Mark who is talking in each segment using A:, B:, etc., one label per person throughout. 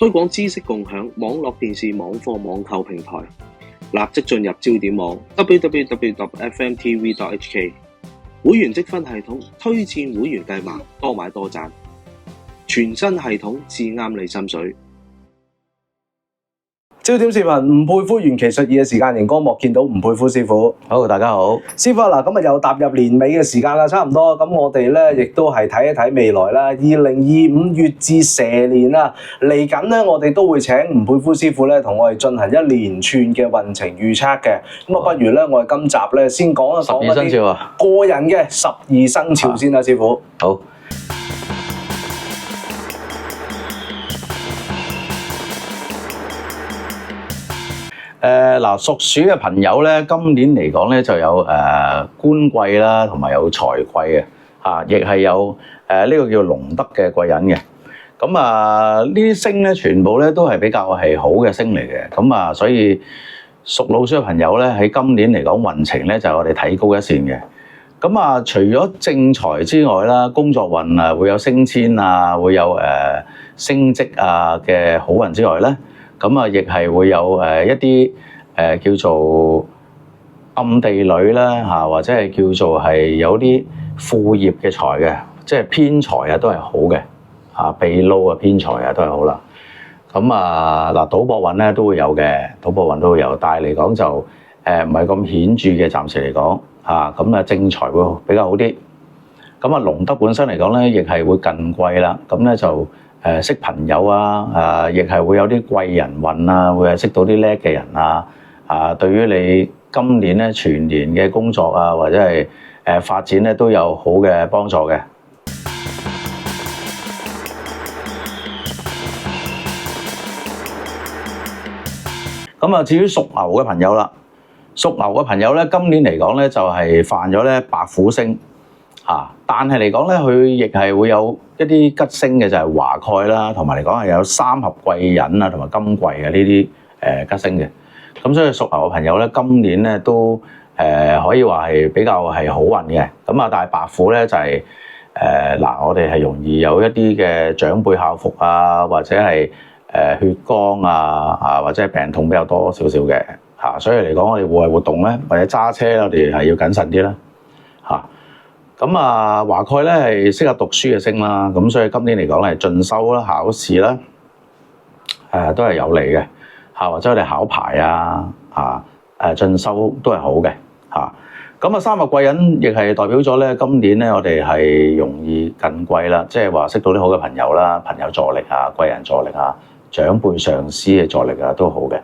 A: 推廣知識共享，網絡電視網課網購平台，立即進入焦點網 www.fmtv.hk 會員積分系統推薦會員計劃，多買多賺，全新系統至啱你心水。
B: 焦點視頻吳佩孚元奇術二嘅時間，熒光幕見到吳佩孚師傅。
C: 好，大家好，
B: 師傅嗱，今日又踏入年尾嘅時間啦，差唔多。咁我哋咧亦都係睇一睇未來啦。2025月至蛇年啦，嚟緊咧，我哋都會請吳佩孚師傅咧，同我哋進行一連串嘅運程預測嘅。咁啊，不如咧，我哋今集咧先講一講
C: 12生肖啊，
B: 個人嘅12生肖先啦，師傅。
C: 好。嗱，屬鼠嘅朋友咧，今年嚟講咧就有官貴啦，同埋有財貴嘅嚇，亦係有呢個叫龍德嘅貴人嘅。咁呢啲星咧，全部咧都係比較係好嘅星嚟嘅。咁所以屬老鼠嘅朋友咧，喺今年嚟講運程咧就係我哋睇高一線嘅。咁除咗正財之外啦，工作運會有升遷啊，會有升職啊嘅好運之外咧。咁亦係會有一啲叫做暗地裏啦嚇，或者係叫做係有啲副業嘅財嘅，即係偏財都係好嘅嚇，秘撈啊偏財都係好啦。咁嗱，賭博運咧都會有嘅，賭博運都會有，但係嚟講就唔係咁顯著嘅，暫時嚟講嚇。咁正財會比較好啲。咁龍德本身嚟講咧，亦係會近貴啦。咁咧就識朋友啊，亦係會有啲貴人運啊，會係識到啲叻嘅人啊，對於你今年咧全年嘅工作啊，或者係發展咧都有好嘅幫助嘅。咁至於屬牛嘅朋友啦，屬牛嘅朋友咧，今年嚟講咧就係犯咗咧白虎星。但係嚟講咧，佢亦係會有一啲吉星嘅，就係華蓋啦，同埋嚟講係有三合貴人啊，同埋金貴嘅呢啲吉星嘅。咁所以屬牛嘅朋友咧，今年咧都可以話係比較係好運嘅。咁但係白虎咧就係我哋係容易有一啲嘅長輩孝服啊，或者係血光啊，或者係病痛比較多少少嘅嚇。所以嚟講，我哋戶外活動咧，或者揸車咧，我哋係要謹慎啲啦嚇。咁華蓋咧係適合讀書嘅星啦，咁所以今年嚟講咧係進修啦、考試啦，都係有利嘅嚇，或者我哋考牌進修都係好嘅嚇。咁三合貴人亦係代表咗咧，今年咧我哋係容易近貴啦，即係話識到啲好嘅朋友啦，朋友助力啊、貴人助力啊、長輩上司嘅助力啊都好嘅。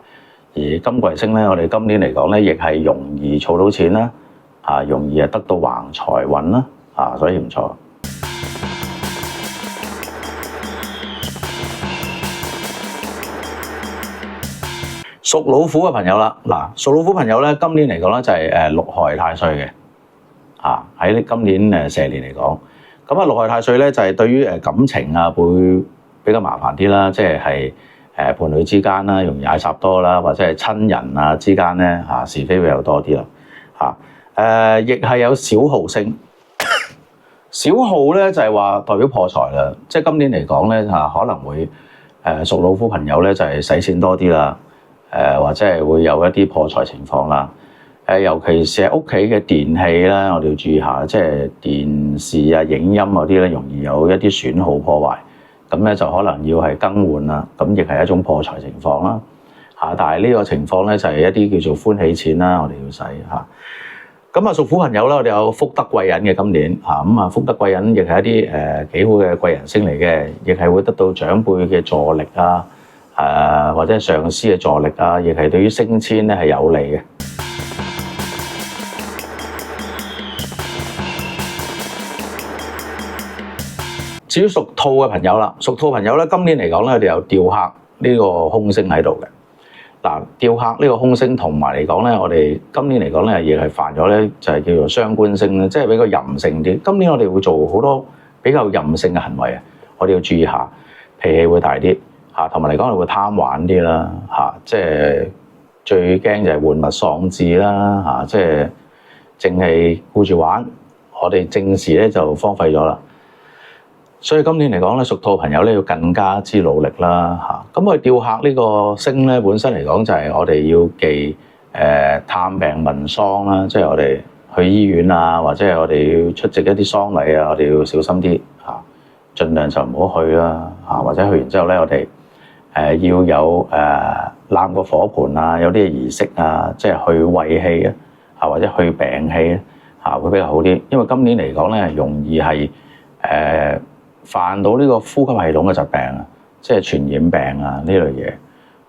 C: 而金貴星咧，我哋今年嚟講咧，亦係容易儲到錢啦。容易得到橫財運啦，所以唔錯。屬老虎嘅朋友啦，屬老虎朋友咧，今年嚟講咧就係六害太歲嘅，喺今年蛇年嚟講，咁六害太歲咧就係對於感情會比較麻煩啲啦，即係伴侶之間啦，容易嗌霎多啦，或者係親人之間咧是非會有多啲啦，亦係有小耗星，小耗咧就係話代表破財啦，即係今年嚟講咧可能會屬老虎朋友咧就係使錢多啲啦，或者係會有一啲破財情況啦，尤其是係屋企嘅電器啦，我哋要注意下，即係電視影音嗰啲咧容易有一啲損耗破壞，咁咧就可能要係更換啦，咁亦係一種破財情況啦，但係呢個情況咧就係一啲叫做歡喜錢啦，我哋要使咁屬虎朋友咧，我哋有福德貴人嘅今年福德貴人亦係一啲幾好嘅貴人星嚟嘅，亦係會得到長輩嘅助力或者上司嘅助力亦係對於升遷咧係有利嘅。至於屬兔嘅朋友啦，屬兔朋友咧，今年嚟講咧，我哋有吊客呢個空星喺度嘅。吊客呢個空星同埋嚟講咧，我哋今年嚟講咧，亦係犯咗咧，就係叫做傷官星咧，即係比較任性啲。今年我哋會做好多比較任性嘅行為我哋要注意下，脾氣會大啲同埋嚟講會貪玩啲啦即係最驚就係玩物喪志啦即係淨係顧住玩，我哋正事咧就荒廢咗啦。所以今年嚟講咧，屬兔嘅朋友咧要更加之努力啦嚇。咁我哋吊客呢個星咧，本身嚟講就係我哋要記探病問喪啦，即係我哋去醫院啊，或者係我哋要出席一啲喪禮啊，我哋要小心啲嚇，盡量就唔好去啦嚇，或者去完之後咧，我哋要有攬個火盆啊，有啲儀式啊，即係去胃氣啊，或者去病氣啊，會比較好啲。因為今年嚟講咧，容易係犯到呢個呼吸系統嘅疾病啊，即係傳染病啊呢類嘢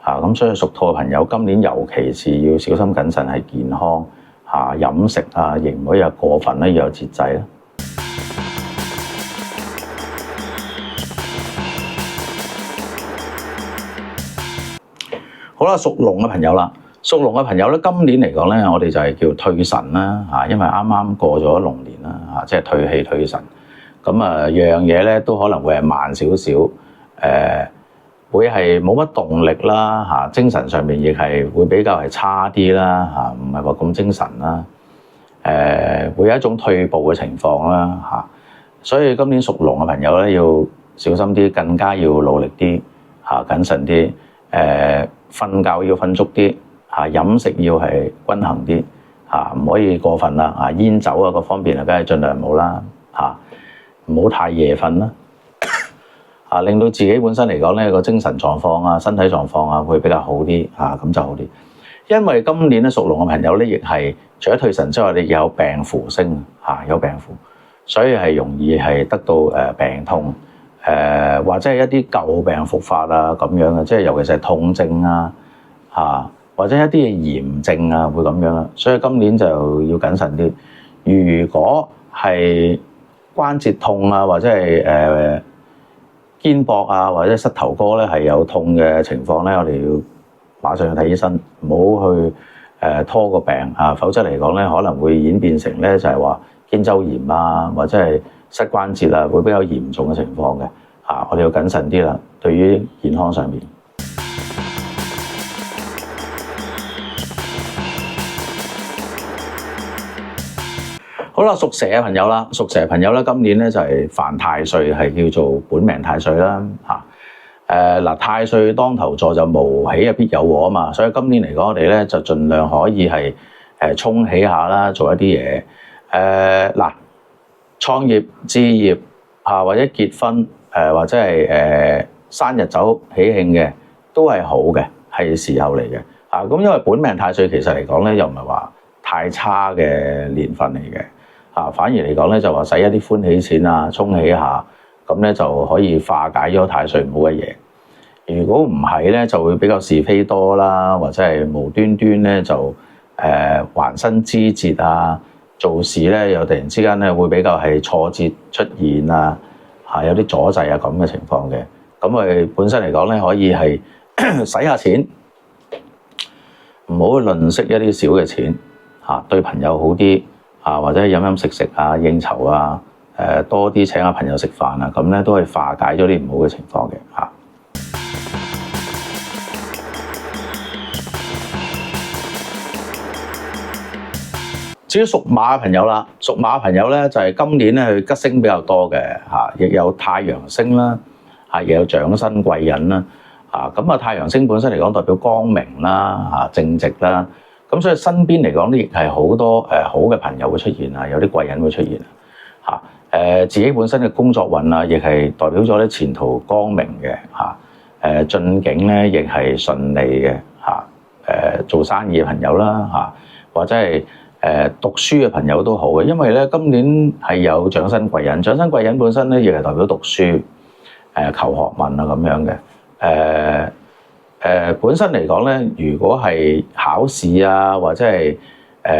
C: 嚇。咁所以屬兔嘅朋友今年尤其是要小心謹慎係健康嚇，飲食啊，亦唔可以有過分咧，要有節制啦。好啦，屬龍嘅朋友啦，屬龍嘅朋友咧，今年嚟講咧，我哋就係叫退神啦嚇，因為啱啱過咗龍年啦嚇，即係退氣退神。咁啊，樣嘢咧都可能會係慢少少，會係冇乜動力啦嚇，精神上面亦係會比較係差啲啦嚇，唔係話咁精神啦，會有一種退步嘅情況啦嚇，所以今年屬龍嘅朋友咧要小心啲，更加要努力啲嚇，謹慎啲，瞓覺要瞓足啲嚇，飲食要係均衡啲嚇，唔可以過分啦嚇，煙酒啊各方面啊，梗係盡量唔好啦嚇。唔好太夜瞓啦，令到自己本身嚟講咧個精神狀況啊、身體狀況啊會比較好啲咁就好啲。因為今年咧屬龍嘅朋友咧，亦係除咗退神之外，你有病符星有病符，所以係容易係得到病痛或者係一啲舊病復發啊咁樣嘅，即係尤其是係痛症啊或者一啲炎症啊會咁樣啦。所以今年就要謹慎啲。如果係關節痛啊，或者係肩膊啊，或者膝頭哥咧係有痛嘅情況咧，我哋要馬上去睇醫生，唔好去拖個病否則嚟講咧可能會演變成咧就係話肩周炎啊，或者係膝關節啊會比較嚴重嘅情況嘅我哋要謹慎啲啦，對於健康上面。好啦，屬蛇嘅朋友啦，屬蛇嘅朋友咧，今年咧就係犯太歲，係叫做本命太歲啦嚇。太歲當頭坐就無喜必有禍啊嘛，所以今年嚟講，我哋咧就盡量可以係沖喜下啦，做一啲嘢創業、置業或者結婚或者係生日酒喜慶嘅都係好嘅，係時候嚟嘅咁因為本命太歲其實嚟講咧，又唔係話太差嘅年份嚟嘅。反而嚟講咧，就話使一啲歡喜錢啊，沖喜下，咁咧就可以化解咗太歲唔好嘅嘢。如果唔係咧，就會比較是非多啦，或者係無端端咧就橫生枝節啊，做事咧又突然之間咧會比較係挫折出現啊，有啲阻滯啊咁嘅情況嘅。咁佢本身嚟講咧，可以係使下錢，唔好吝嗇一啲小嘅錢對朋友好啲。或者飲飲食食啊、應酬啊，多啲請下朋友食飯啊，咁咧都係化解咗啲唔好嘅情況嘅至於屬馬嘅朋友啦，屬馬嘅朋友咧就係今年咧佢吉星比較多嘅亦有太陽星啦，亦有長身貴人啦，咁太陽星本身嚟講代表光明啦、正直啦。咁所以身邊嚟講咧，亦係好多好嘅朋友會出現啊，有啲貴人會出現自己本身嘅工作運啊，亦係代表咗咧前途光明嘅進境咧，亦係順利嘅做生意嘅朋友啦或者係讀書嘅朋友都好嘅，因為咧今年係有長身貴人，長身貴人本身咧亦係代表讀書求學問啊咁樣嘅本身嚟講咧，如果係考試啊，或者係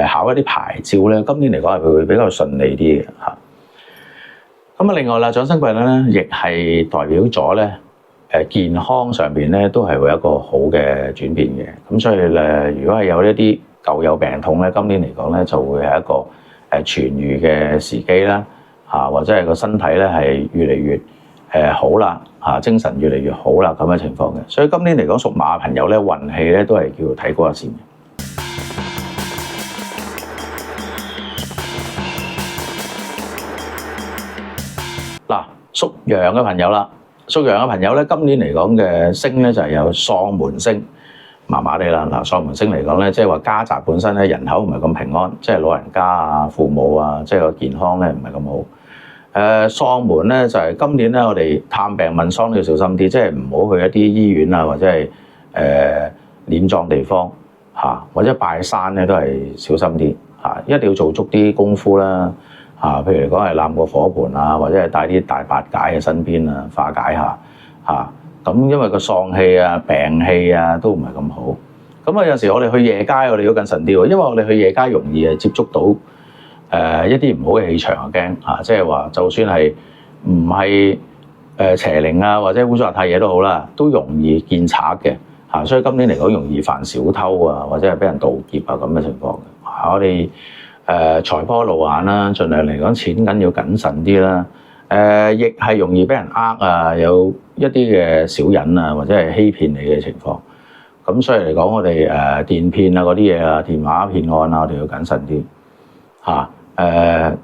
C: 考一啲牌照咧，今年嚟講係會比較順利啲嘅咁另外啦，長身貴人咧，亦係代表咗咧健康上邊咧都係會有一個好嘅轉變嘅。咁所以如果係有一啲舊有病痛咧，今年嚟講咧就會係一個痊癒嘅時機啦或者係個身體咧係越嚟越好啦精神越嚟越好啦咁嘅情況嘅，所以今年嚟講屬馬嘅朋友咧運氣咧都係叫睇高一線嘅。屬羊嘅朋友啦，屬羊嘅朋友咧，今年嚟講嘅星咧就係有喪門星，麻麻地啦。嗱，喪門星嚟講咧，即係話家宅本身咧人口唔係咁平安，即係老人家啊、父母啊，即係個健康咧唔係咁好。喪門咧就係今年咧，我哋探病問喪都要小心啲，即係唔好去一啲醫院啊，或者係殮葬地方嚇，或者拜山咧都係小心啲嚇，一定要做足啲功夫啦嚇。譬如嚟講係攬個火盆啊，或者係帶啲大八解喺身邊啊，化解下嚇。咁因為個喪氣啊、病氣啊都唔係咁好。咁有陣時我哋去夜街，我哋要謹慎啲喎，因為我哋去夜街容易接觸到一啲唔好嘅氣場啊，驚嚇，即係話就算係唔係邪靈啊，或者污糟邋遢嘢都好啦，都容易見賊嘅嚇，所以今年嚟講容易犯小偷啊，或者係俾人盜劫啊咁嘅情況嘅。我哋財波露眼啦，盡量嚟講錢緊要謹慎啲啦。亦係容易俾人啊，有一啲嘅小人啊，或者係欺騙你嘅情況。咁所以嚟講，我哋電騙啊嗰啲嘢啊，電話騙案啊，我哋要謹慎啲嚇。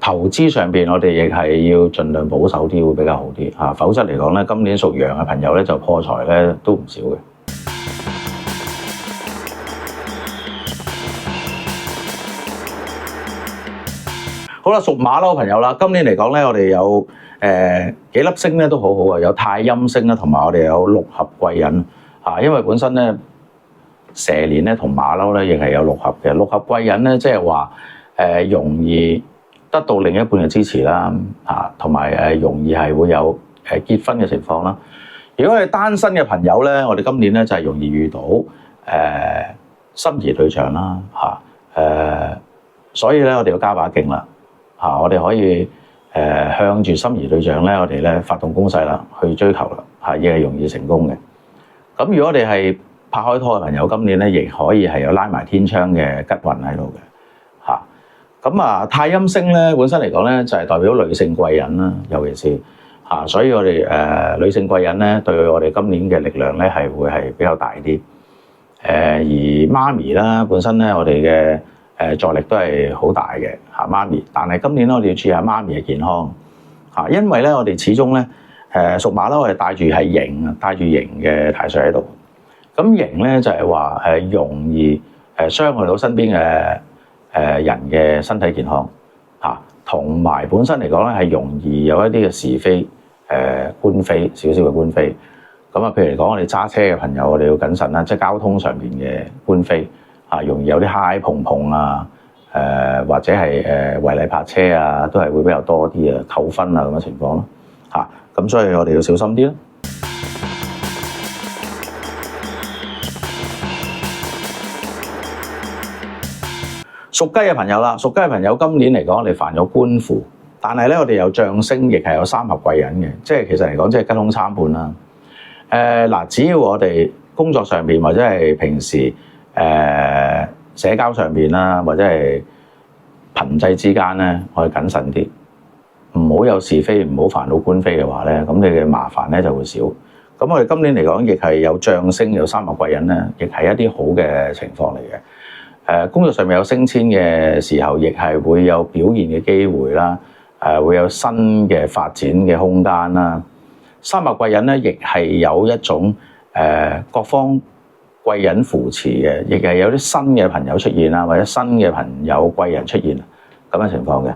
C: 投資上邊，我哋亦係要盡量保守啲，會比較好啲嚇。否則嚟講咧，今年屬羊嘅朋友咧就破財咧都唔少嘅。好啦，屬馬騮嘅朋友啦，今年嚟講咧，我哋有幾粒星咧都好好啊，有太陰星啦，同埋我哋有六合貴人嚇。因為本身咧蛇年咧同馬騮咧亦係有六合嘅，六合貴人咧即係話容易得到另一半嘅支持啦嚇，同埋容易係會有結婚嘅情況啦。如果係單身嘅朋友咧，我哋今年咧就係容易遇到心儀對象啦嚇所以咧我哋要加把勁啦嚇，我哋可以向住心儀對象咧，我哋咧發動攻勢啦，去追求啦嚇，亦係容易成功嘅。咁如果我哋係拍開拖嘅朋友，今年咧亦可以係有拉埋天窗嘅吉運喺度嘅嚇。咁太陰星咧本身嚟講咧就係代表女性貴人啦，尤其是嚇，所以我哋女性貴人咧對我哋今年嘅力量咧係會係比較大啲。而媽咪啦，本身咧我哋嘅助力都係好大嘅嚇，媽咪。但係今年咧我哋要注意下媽咪嘅健康嚇，因為咧我哋始終咧屬馬騮，我哋帶住係刑啊，帶住刑嘅太歲喺度。咁刑咧就係話容易傷害到身邊嘅人嘅身體健康嚇，同埋本身嚟講咧係容易有一啲嘅是非官非，少少嘅官非。咁譬如嚟講，我哋揸車嘅朋友，我哋要謹慎啦，即係交通上邊嘅官非嚇，容易有啲揩碰碰啊，或者係違例泊車啊，都係會比較多啲啊，扣分啊咁嘅情況咯嚇。咁所以我哋要小心啲啦。屬雞嘅朋友啦，屬雞嘅朋友今年嚟講，我哋犯咗官符，但係咧我哋有將星，亦係有三合貴人嘅，即係其實嚟講即係吉凶參半啦。只要我哋工作上邊或者係平時社交上邊啦，或者係朋際之間咧，我哋謹慎啲，唔好有是非，唔好煩惱官非嘅話咧，咁你嘅麻煩咧就會少。咁我哋今年嚟講，亦係有將星，有三合貴人咧，亦係一啲好嘅情況嚟嘅。工作上面有升遷嘅時候，亦係會有表現嘅機會啦，會有新嘅發展嘅空間啦。三合貴人咧，亦係有一種各方貴人扶持嘅，亦係有啲新嘅朋友出現啊，或者新嘅朋友貴人出現咁嘅情況嘅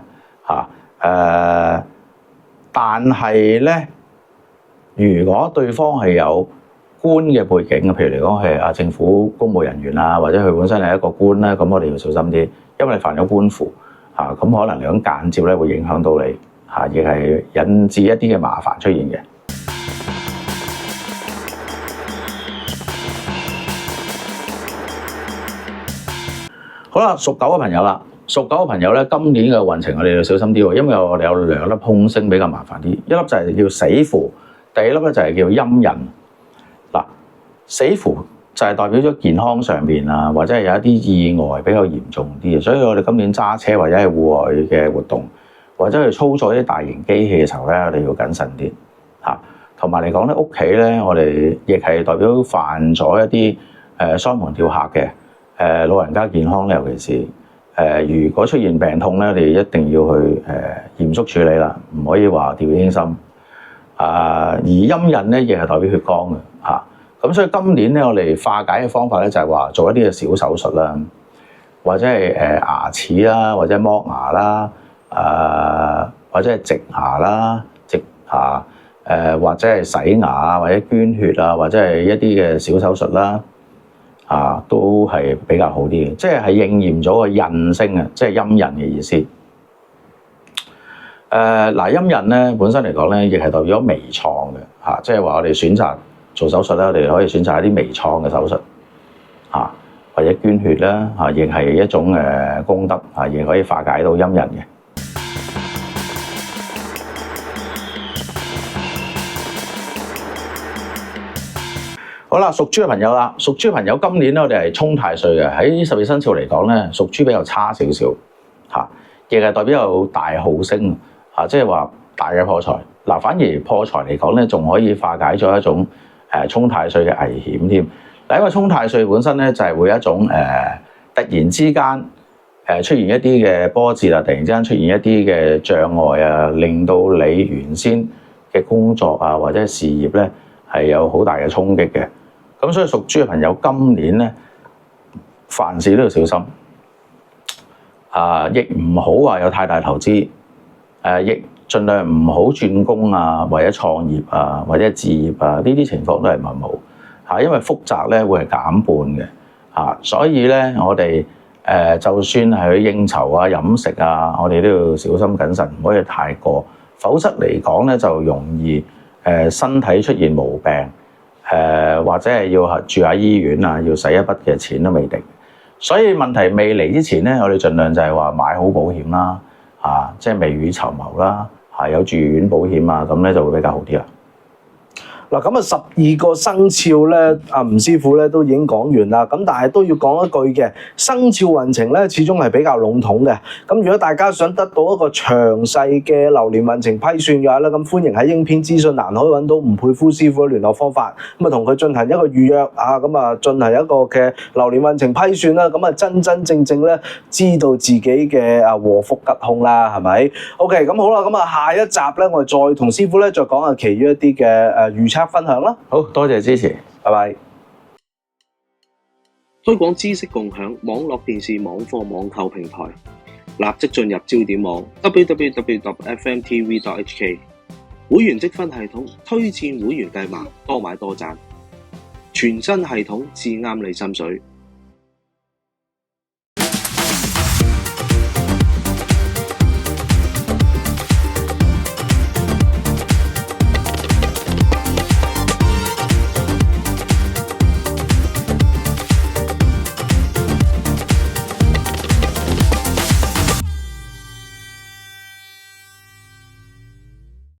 C: 嚇。但係咧，如果對方係有官嘅背景，譬如嚟講係政府公務人員啊，或者佢本身係一個官咧，咁我哋要小心啲，因為你犯咗官符嚇，咁可能嚟講間接咧會影響到你嚇，亦係引致一啲嘅麻煩出現嘅。好啦，屬狗嘅朋友啦，屬狗嘅朋友咧，今年嘅運程我哋要小心啲喎，因為我哋有兩粒空星比較麻煩啲，一粒就係叫死符，第二粒咧就係叫陰人。嗱，死符就係代表咗健康上邊啊，或者係有一啲意外比較嚴重啲嘅，所以我哋今年揸車或者係戶外嘅活動，或者去操作啲大型機器嘅時候咧，我哋要謹慎啲嚇。同埋嚟講咧，屋企咧，我哋亦係代表犯咗一啲喪門跳客嘅。老人家健康咧，尤其是如果出現病痛咧，你一定要去嚴肅處理啦，唔可以話掉以輕心。而陰印咧亦係代表血光嘅嚇。咁所以今年咧，我哋化解嘅方法咧就係話做一啲嘅小手術啦，或者係牙齒啦，或者剝牙啦，或者係植牙啦、植牙或者係洗牙或者捐血啊，或者係一啲嘅小手術啦，都係比較好啲嘅，即係應驗咗個印星啊，即係陰印嘅意思。陰印咧本身嚟講咧，亦係代表咗微創嘅嚇，即係話我哋選擇做手術咧，我哋可以選擇一啲微創嘅手術嚇，或者捐血啦嚇，亦係一種功德嚇，亦可以化解到陰印嘅。好啦，屬豬嘅朋友啦，屬豬嘅朋友今年咧，我哋係沖太歲嘅。喺12生肖嚟講咧，屬豬比較差少少嚇，亦係代表有大耗星嚇，即係話大嘅破財。嗱，反而破財嚟講咧，仲可以化解咗一種沖太歲嘅危險添。嗱，因為沖太歲本身咧就係會有一種突然之間出現一啲嘅波折啊，突然之間出現一啲嘅障礙啊，令到你原先嘅工作啊或者事業咧係有好大嘅衝擊嘅。咁所以屬豬嘅朋友今年咧，凡事都要小心，亦唔好話有太大投資，亦盡量唔好轉工啊，或者創業啊，或者置業啊，呢啲情況都係唔好，因為複雜咧會係減半嘅，所以咧我哋就算係去應酬啊、飲食啊，我哋都要小心謹慎，唔可以太過，否則嚟講咧就容易身體出現毛病。或者係要住下醫院啊，要使一筆嘅錢都未定，所以問題未嚟之前咧，我哋盡量就係話買好保險啦，即係未雨綢繆啦，有住院保險啊，咁咧就會比較好啲啦。
B: 嗱，咁啊12個生肖咧，阿吳師傅咧都已經講完啦。咁但係都要講一句嘅，生肖運程咧始終係比較籠統嘅。咁如果大家想得到一個詳細嘅流年運程批算嘅話咧，咁歡迎喺影片資訊欄可以揾到吳佩夫師傅嘅聯絡方法，咁啊同佢進行一個預約啊，咁啊進行一個嘅流年運程批算啦。咁啊真真正正咧知道自己嘅禍福吉凶啦，係咪 ？OK， 咁好啦，咁啊下一集咧我哋再同師傅咧再講下其餘一啲嘅預測分享啦。
C: 好多謝支持，
B: 拜拜。
A: 推廣知識共享網絡電視網課網購平台，立即進入焦點網 www.fmtv.hk 會員積分系統，推薦會員計碼，多買多賺，全新系統至啱你心水。